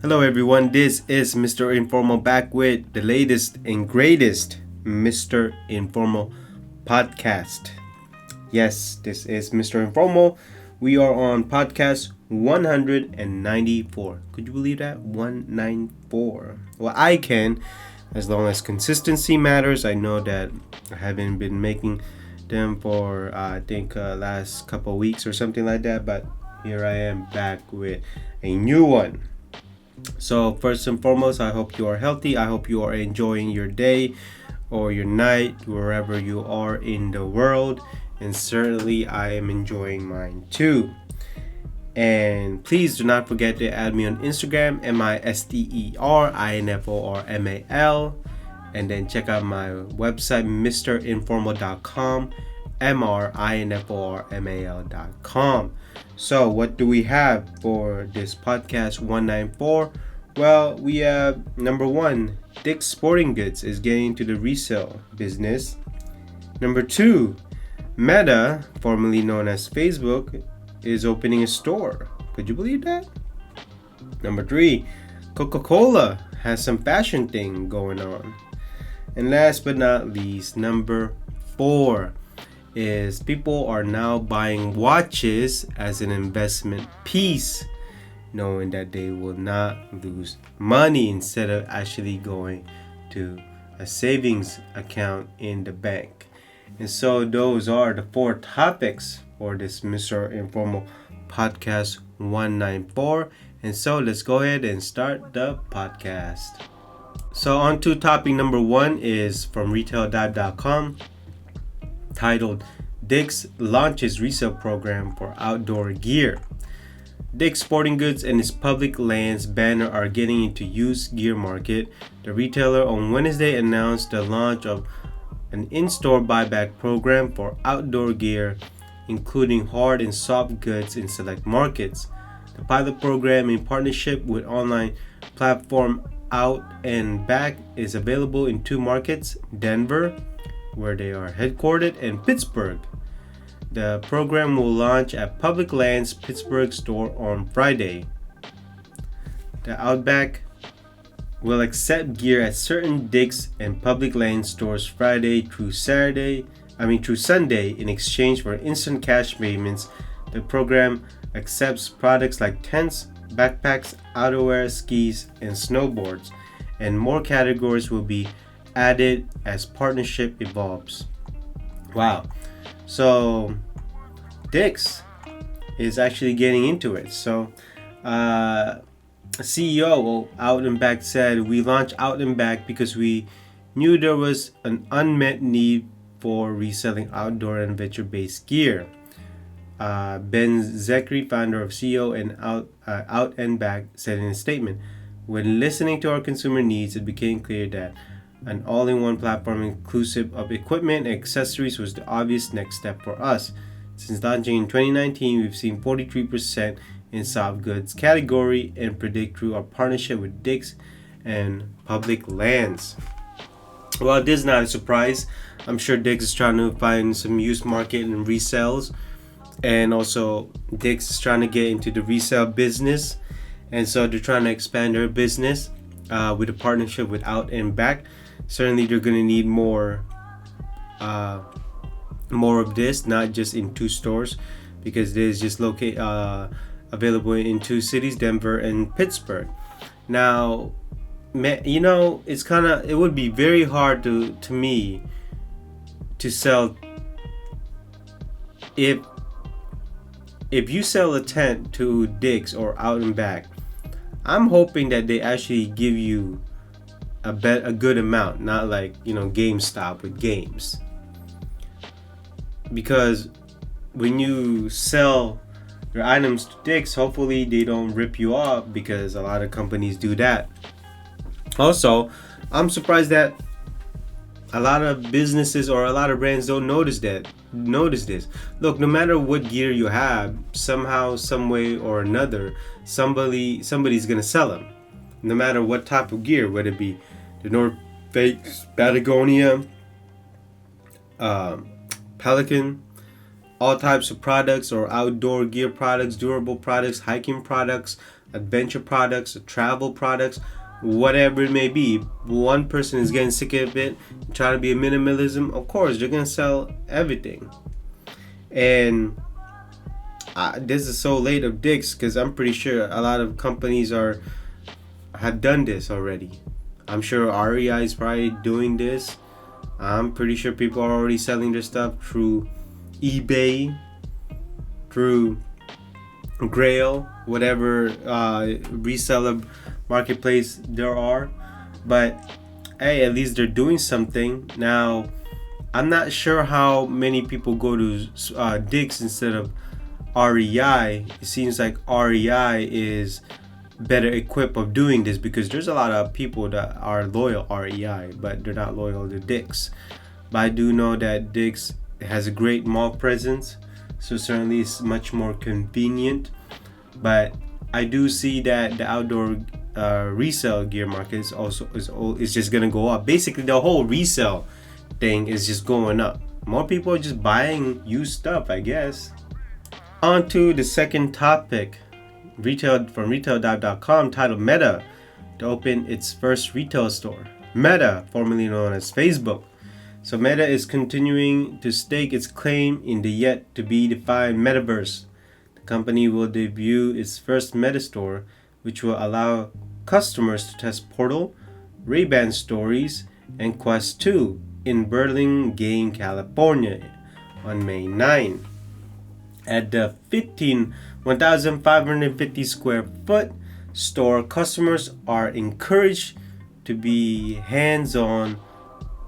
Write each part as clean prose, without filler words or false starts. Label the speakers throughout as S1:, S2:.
S1: Hello, everyone. This is Mr. Informal back with the latest and greatest Mr. Informal Podcast. Yes, this is Mr. Informal. We are on podcast 194. Could you believe that? 194. Well, I can, as long as consistency matters. I know that I haven't been making them for, last couple of weeks or something like that, but here I am back with a new one. So first and foremost, I hope you are healthy. I hope you are enjoying your day or your night, wherever you are in the world. And certainly I am enjoying mine too. And please do not forget to add me on Instagram, MISTERINFORMAL. And then check out my website, mrinformal.com, MRINFORMAL.com. So what do we have for this podcast 194? Well, we have number 1, Dick's Sporting Goods is getting into the resale business. Number 2, Meta, formerly known as Facebook, is opening a store. Could you believe that? Number 3, Coca-cola has some fashion thing going on. And last but not least, number 4 is people are now buying watches as an investment piece, knowing that they will not lose money instead of actually going to a savings account in the bank. And so those are the 4 topics for this Mr. Informal Podcast 194. And so let's go ahead and start the podcast. So on to topic number 1 is from retaildive.com, titled Dick's launches resale program for outdoor gear. Dick's Sporting Goods and its public lands banner are getting into used gear market. The retailer on Wednesday announced the launch of an in-store buyback program for outdoor gear, including hard and soft goods in select markets. The pilot program, in partnership with online platform Out and Back, is available in 2 markets, Denver, where they are headquartered, and Pittsburgh. The program will launch at Public Lands Pittsburgh store on Friday. The Outback will accept gear at certain Dick's and Public Lands stores Friday through Sunday in exchange for instant cash payments. The program accepts products like tents, backpacks, outerwear, skis, and snowboards, and more categories will be added as partnership evolves. Wow. So Dick's is actually getting into it. So CEO Out and Back said, "We launched Out and Back because we knew there was an unmet need for reselling outdoor and adventure-based gear." Ben Zachary, founder of CEO and Out and Back, said in a statement, "When listening to our consumer needs, it became clear that an all-in-one platform inclusive of equipment and accessories was the obvious next step for us. Since launching in 2019, we've seen 43% in soft goods category and predict through our partnership with Dick's and Public Lands." Well, this is not a surprise. I'm sure Dick's is trying to find some used market and resales. And also Dick's is trying to get into the resale business. And so they're trying to expand their business with a partnership with Out and Back. Certainly they're going to need more of this, not just in 2 stores, because this is just available in 2 cities, Denver and Pittsburgh. Now, it would be very hard to me to sell if you sell a tent to Dick's or Out and Back. I'm hoping that they actually give you a good amount, not like GameStop with games. Because when you sell your items to Dick's, hopefully they don't rip you off, because a lot of companies do that. Also, I'm surprised that a lot of businesses or a lot of brands don't notice this. Look, no matter what gear you have, somehow, some way or another, somebody's gonna sell them. No matter what type of gear, whether it be the North Face, Patagonia, Pelican, all types of products or outdoor gear products, durable products, hiking products, adventure products, travel products, whatever it may be. One person is getting sick of it, trying to be a minimalism. Of course, they're gonna sell everything. And this is so late of Dick's because I'm pretty sure a lot of companies have done this already. I'm sure REI is probably doing this. I'm pretty sure people are already selling their stuff through eBay, through Grail, whatever reseller marketplace there are. But hey, at least they're doing something. Now, I'm not sure how many people go to Dick's instead of REI. It seems like REI is better equipped of doing this because there's a lot of people that are loyal REI, but they're not loyal to Dick's. But I do know that Dick's has a great mall presence, so certainly it's much more convenient. But I do see that the outdoor resale gear market is just gonna go up. Basically, the whole resale thing is just going up. More people are just buying used stuff, I guess. On to the second topic. From retail.com, titled Meta to open its first retail store. Meta, formerly known as Facebook. So Meta is continuing to stake its claim in the yet to be defined metaverse. The company will debut its first Meta store, which will allow customers to test Portal, Ray-Ban Stories, and Quest 2 in Burlingame, California on May 9. At the 1,550 square foot store, customers are encouraged to be hands-on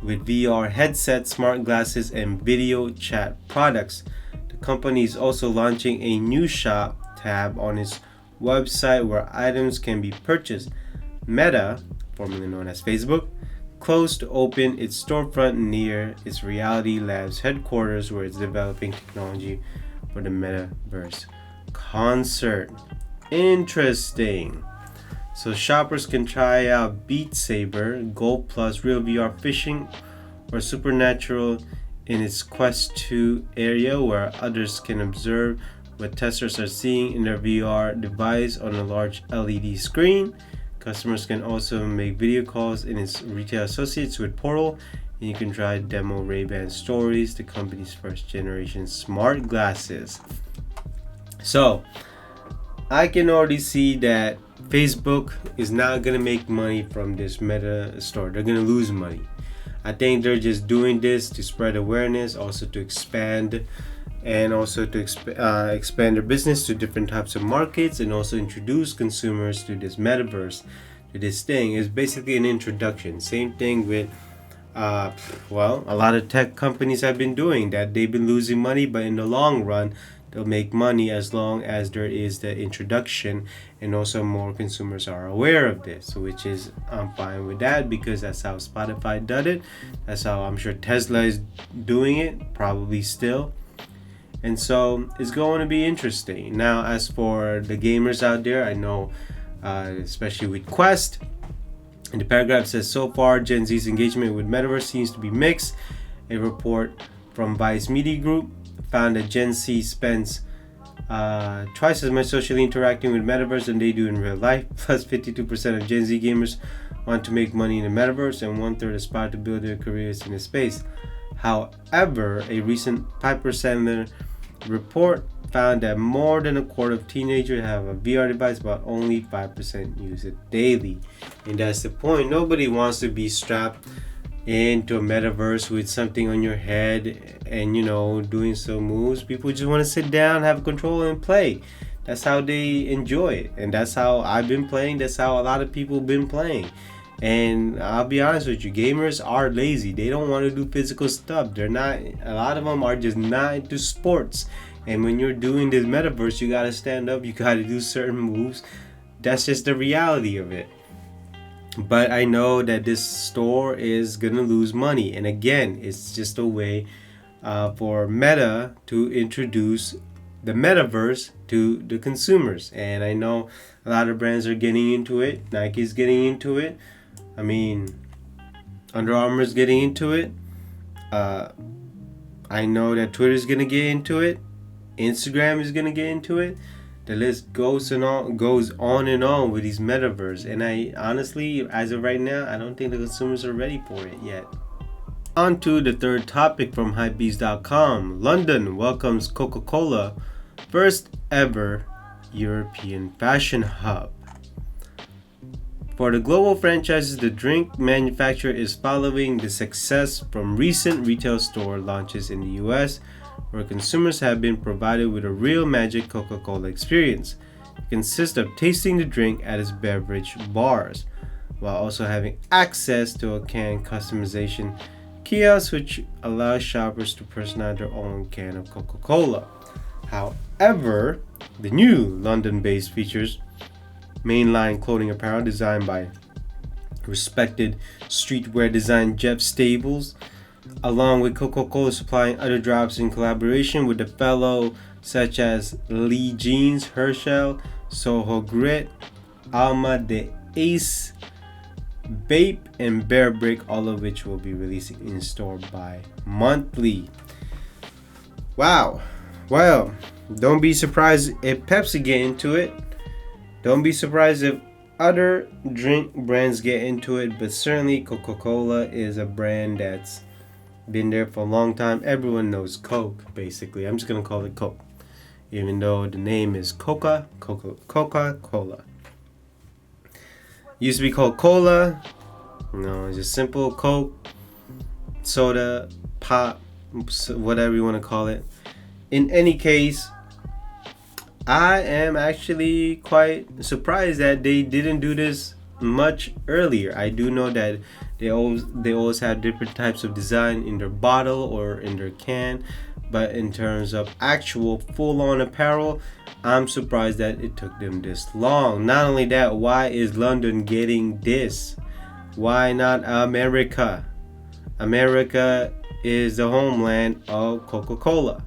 S1: with VR headsets, smart glasses, and video chat products. The company is also launching a new shop tab on its website where items can be purchased. Meta, formerly known as Facebook, closed to open its storefront near its Reality Labs headquarters, where it's developing technology for the metaverse concert. Interesting. So shoppers can try out Beat Saber, Gold Plus, Real VR Fishing, or Supernatural in its Quest 2 area, where others can observe what testers are seeing in their VR device on a large LED screen. Customers can also make video calls in its retail associates with Portal, and you can try demo Ray-Ban Stories, the company's first generation smart glasses. So, I can already see that Facebook is not going to make money from this Meta store. They're going to lose money. I think they're just doing this to spread awareness, also to expand, and also to expand their business to different types of markets, and also introduce consumers to this metaverse, to this thing. It's basically an introduction. Same thing with a lot of tech companies have been doing that. They've been losing money, but in the long run they'll make money as long as there is the introduction, and also more consumers are aware of this, which is, I'm fine with that, because that's how Spotify did it. That's how I'm sure Tesla is doing it, probably still. And so it's going to be interesting. Now, as for the gamers out there, I know especially with Quest, and the paragraph says, so far Gen Z's engagement with metaverse seems to be mixed. A report from Vice Media Group found that Gen Z spends twice as much socially interacting with metaverse than they do in real life. Plus, 52% of Gen Z gamers want to make money in the metaverse, and 1/3 aspire to build their careers in the space. However, a recent Piper Sandler report found that more than a quarter of teenagers have a VR device, but only 5% use it daily. And that's the point. Nobody wants to be strapped into a metaverse with something on your head and, doing some moves. People just want to sit down, have control, and play. That's how they enjoy it. And that's how I've been playing. That's how a lot of people have been playing. And I'll be honest with you, gamers are lazy. They don't want to do physical stuff. A lot of them are just not into sports. And when you're doing this metaverse, you gotta stand up, you gotta do certain moves. That's just the reality of it. But I know that this store is gonna lose money. And again, it's just a way for Meta to introduce the metaverse to the consumers. And I know a lot of brands are getting into it. Nike's getting into it. I mean, Under Armour's getting into it. I know that Twitter's gonna get into it. Instagram is gonna get into it. the list goes on and on with these metaverse. And I honestly, as of right now, I don't think the consumers are ready for it yet. On to the third topic from hypebeast.com. London welcomes Coca-Cola first ever European fashion hub. For the global franchises, the drink manufacturer is following the success from recent retail store launches in the US, where consumers have been provided with a real magic Coca-Cola experience. It consists of tasting the drink at its beverage bars, while also having access to a can customization kiosk, which allows shoppers to personalize their own can of Coca-Cola. However, the new London-based features mainline clothing apparel designed by respected streetwear designer Jeff Stables, along with Coca-Cola supplying other drops in collaboration with the fellow such as Lee Jeans, Herschel, Soho Grit, Alma de Ace, Bape, and Bear Brick, all of which will be releasing in store by monthly. Wow. Well, don't be surprised if Pepsi get into it. Don't be surprised if other drink brands get into it, but certainly Coca-Cola is a brand that's been there for a long time. Everyone knows Coke, basically. I'm just going to call it Coke, even though the name is Coca-Cola. Used to be called Cola. No, it's just simple Coke, soda, pop, whatever you want to call it. In any case, I am actually quite surprised that they didn't do this much earlier. I do know that they always have different types of design in their bottle or in their can, but in terms of actual full-on apparel, I'm surprised that it took them this long. Not only that, why is London getting this? Why not America? America is the homeland of Coca-Cola.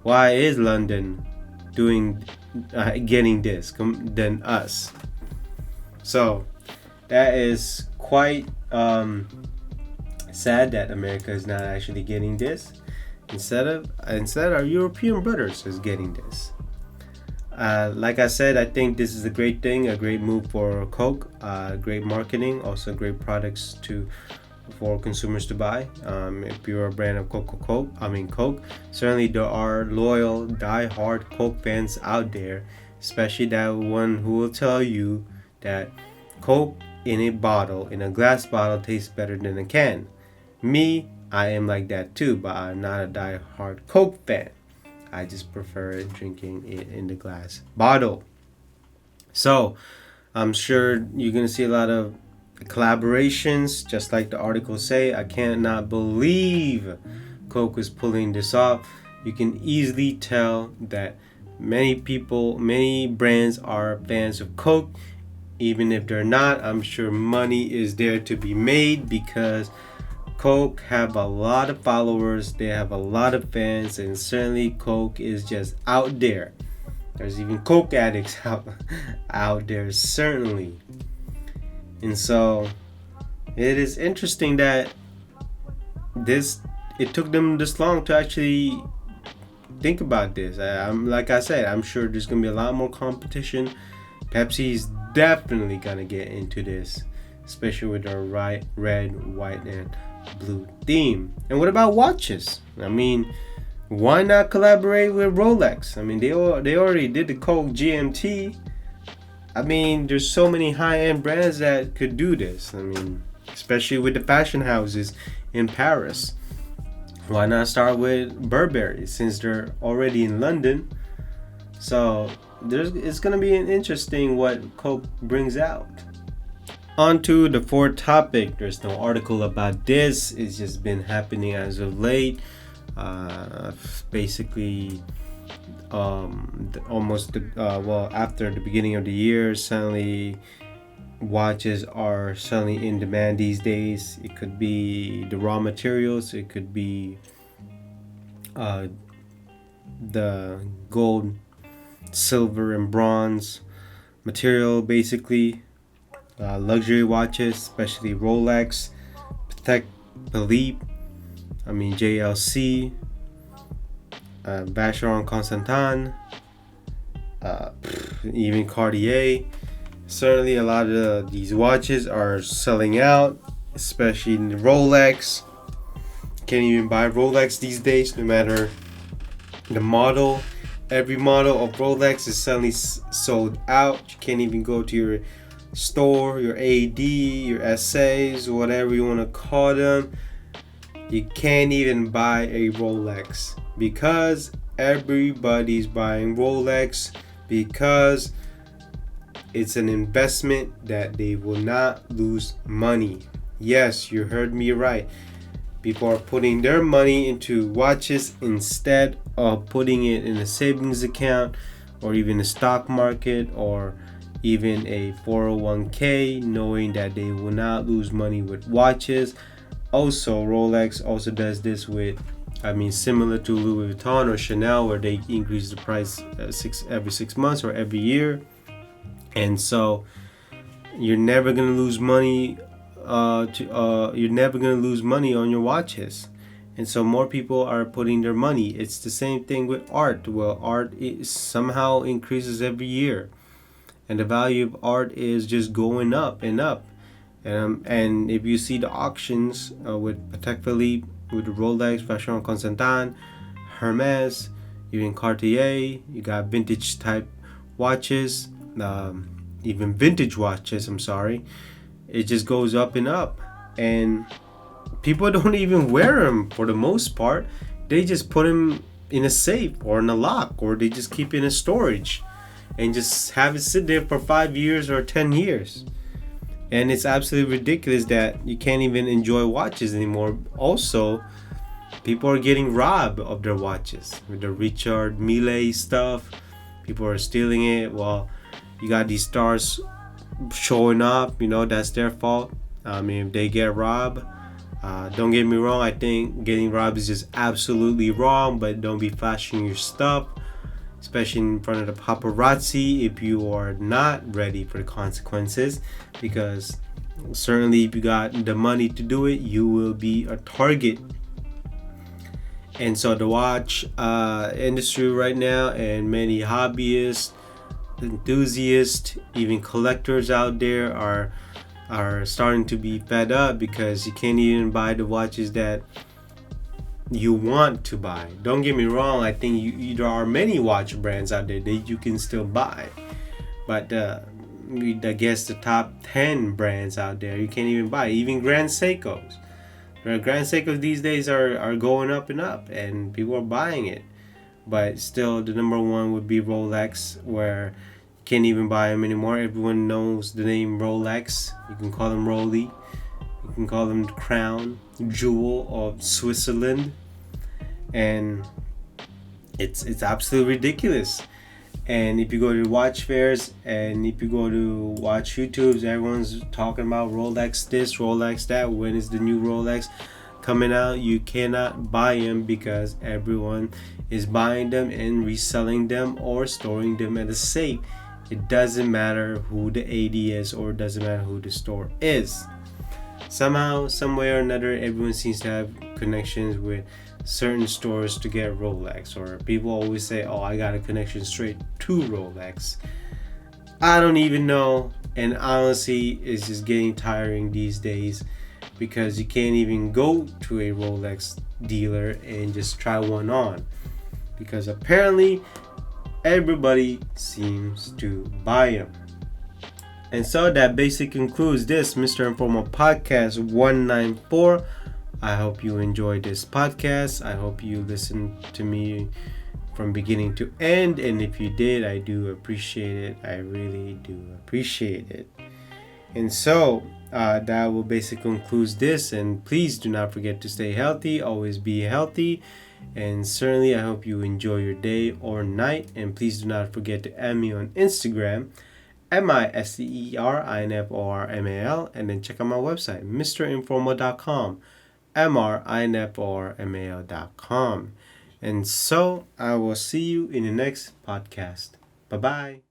S1: Why is London getting this than us? So that is quite sad that America is not actually getting this. Instead our European brothers is getting this. Like I said, I think this is a great thing, a great move for Coke, great marketing, also great products for consumers to buy. If you're a brand of Coke, certainly there are loyal, die-hard Coke fans out there, especially that one who will tell you that Coke in a bottle, in a glass bottle, tastes better than a can. Me, I am like that too, but I'm not a die-hard Coke fan. I just prefer drinking it in the glass bottle. So I'm sure you're going to see a lot of collaborations, just like the articles say. I cannot believe Coke is pulling this off. You can easily tell that many brands are fans of Coke. Even if they're not, I'm sure money is there to be made, because Coke have a lot of followers, they have a lot of fans, and certainly Coke is just out there. There's even Coke addicts out there, certainly. And so it is interesting that it took them this long to actually think about this. Like I said, I'm sure there's gonna be a lot more competition. Pepsi's definitely gonna get into this, especially with their red, white, and blue theme. And what about watches? I mean, why not collaborate with Rolex? I mean, they already did the Coke GMT. I mean, there's so many high-end brands that could do this. I mean, especially with the fashion houses in Paris. Why not start with Burberry, since they're already in London? So it's gonna be an interesting what Coke brings out. On to the fourth topic. There's no article about this. It's just been happening as of late. Basically, after the beginning of the year, suddenly watches are suddenly in demand these days. It could be the raw materials. It could be the gold, silver, and bronze material, basically. Luxury watches, especially Rolex, Patek Philippe, JLC, Vacheron Constantin, even Cartier. Certainly, a lot of these watches are selling out, especially in the Rolex. Can't even buy Rolex these days, no matter the model. Every model of Rolex is suddenly sold out. You can't even go to your store, your AD, your SAs, whatever you want to call them. You can't even buy a Rolex because everybody's buying Rolex because it's an investment that they will not lose money. Yes, you heard me right. People are putting their money into watches instead of putting it in a savings account or even a stock market or even a 401k, knowing that they will not lose money with watches. Also, Rolex also does this with, similar to Louis Vuitton or Chanel, where they increase the price every 6 months or every year. And so you're never gonna lose money. You're never gonna lose money on your watches. And so more people are putting their money. It's the same thing with art. Well, art somehow increases every year, and the value of art is just going up and up. And if you see the auctions with Patek Philippe, with Rolex, Vacheron Constantin, Hermes, even Cartier, you got vintage type watches, even vintage watches, it just goes up and up. And people don't even wear them for the most part. They just put them in a safe or in a lock, or they just keep it in a storage and just have it sit there for 5 years or 10 years. And it's absolutely ridiculous that you can't even enjoy watches anymore. Also, people are getting robbed of their watches with the Richard Mille stuff. People are stealing it. Well, you got these stars showing up, that's their fault. If they get robbed, don't get me wrong, I think getting robbed is just absolutely wrong, but don't be flashing your stuff, especially in front of the paparazzi, if you are not ready for the consequences, because certainly if you got the money to do it, you will be a target. And so the watch industry right now, and many hobbyists, enthusiasts, even collectors out there are starting to be fed up because you can't even buy the watches that you want to buy. Don't get me wrong, I think there are many watch brands out there that you can still buy, but I guess the top 10 brands out there you can't even buy. Even Grand Seikos. Grand Seikos these days are going up and up, and people are buying it. But still, the number one would be Rolex, where you can't even buy them anymore. Everyone knows the name Rolex. You can call them Roly. You can call them the crown jewel of Switzerland. And it's absolutely ridiculous. And if you go to watch fairs and if you go to watch YouTubes, everyone's talking about Rolex this, Rolex that. When is the new Rolex coming out? You cannot buy them because everyone is buying them and reselling them or storing them at a safe. It doesn't matter who the AD is, or it doesn't matter who the store is. Somehow, some way or another, everyone seems to have connections with certain stores to get Rolex, or people always say, oh, I got a connection straight to Rolex. I don't even know, and honestly, it's just getting tiring these days because you can't even go to a Rolex dealer and just try one on, because apparently everybody seems to buy them. And so that basically concludes this Mr. Informal Podcast 194. I hope you enjoyed this podcast. I hope you listened to me from beginning to end. And if you did, I do appreciate it. I really do appreciate it. And so that will basically conclude this. And please do not forget to stay healthy. Always be healthy. And certainly, I hope you enjoy your day or night. And please do not forget to add me on Instagram, MisterInformal, and then check out my website, mrinformal.com. mrinformal.com. And so I will see you in the next podcast. Bye bye.